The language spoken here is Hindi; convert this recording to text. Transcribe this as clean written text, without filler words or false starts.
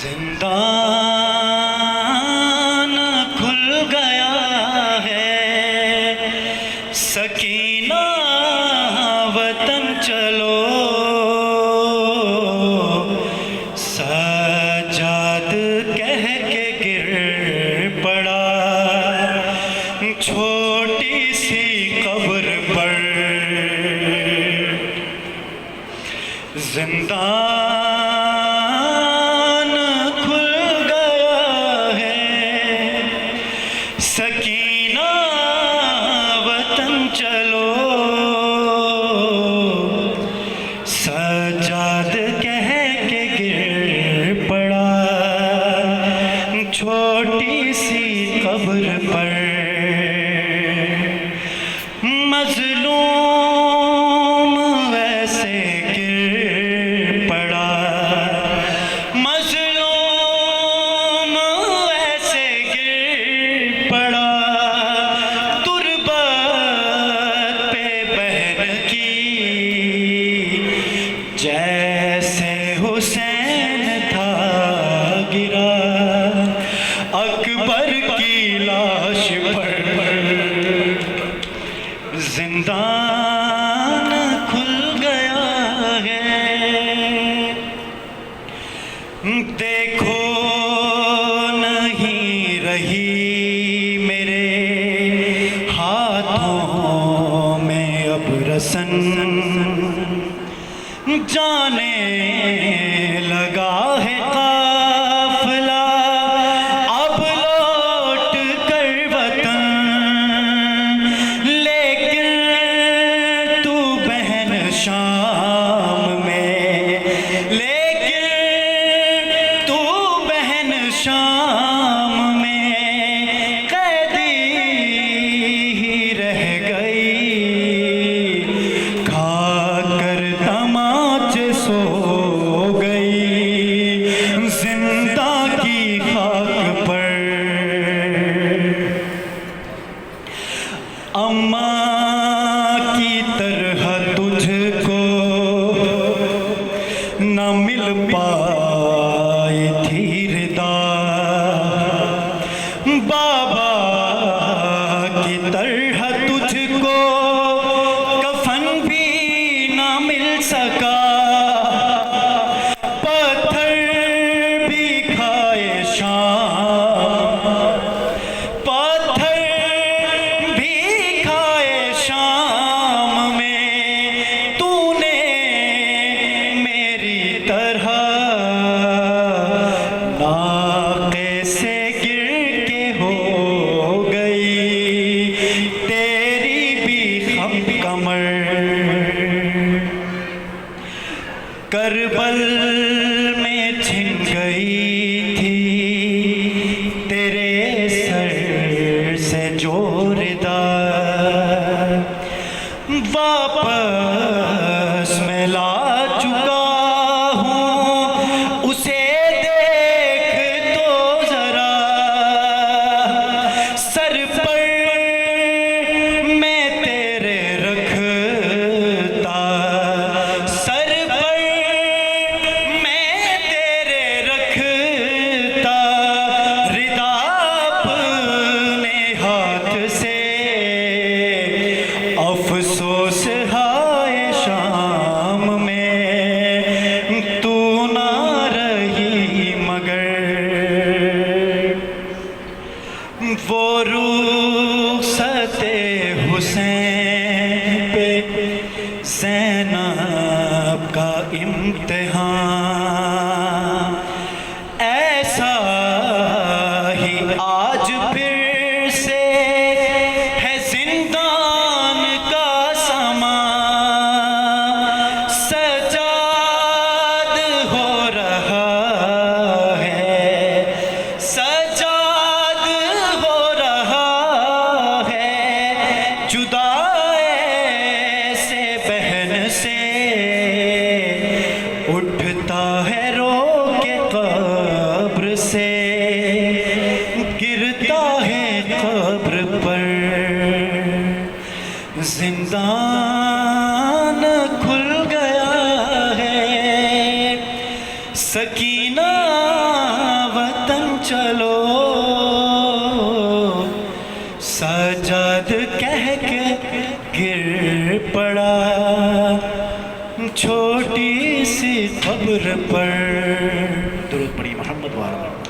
जिंदान खुल गया है, सकीना वतन चलो। सजाद कह के गिर पड़ा छोटी सी कब्र पर। जिंदान खुल गया है, सकीना वतन चलो। सजाद कह के गिर पड़ा छोटी सी कब्र पर। मजलूम वैसे गिर पड़ा, मजलूम वैसे गिर पड़ा। तुरबत पे बहन की जैसे हुसैन था गिरा, अकबर की लाश पर। जिंदान खुल गया है, देखो नहीं रही मेरे हाथों में अब रसन। जाने लगा है काफिला अब लौट कर वतन। लेकिन तू बहन शाम में, लेकिन तू बहन शाम में कैदी ही रह गई। खाकर तमाचे सो गई जिंदा की खाक पर। अम्मा की तरह तुझको न मिल पाई थी रिदा, बाबा की तरह तुझको कफन भी न मिल सका। पत्थर भी खाए शाम, पत्थर भी खाए शाम में। तूने मेरी तरह नाक़े से गिर के हो गई तेरी भी खम कमर। करबल में छिन गई थी तेरे सर से जोरदा, वापस मैं ला चुका हूँ उसे देख तो जरा। सर पर मैं तेरे रखता, सर पर मैं तेरे रखता। रिदा अपने हाथ से अफसोस हाय शाम में तू ना रही मगर। वो रुख़सते हुसैन पे ज़ैनब का इम्तिहान ऐसा ही आज फिर से है जिंदान का समा। सजाद हो रहा है, सजाद हो रहा है जुदा ऐसे बहन से। उठता है रो के कब्र से, गिरता है कब्र पर। जिंदान खुल गया है, सकीना छोटी सी खबर पर दुरूद पढ़िए मोहम्मद वाला।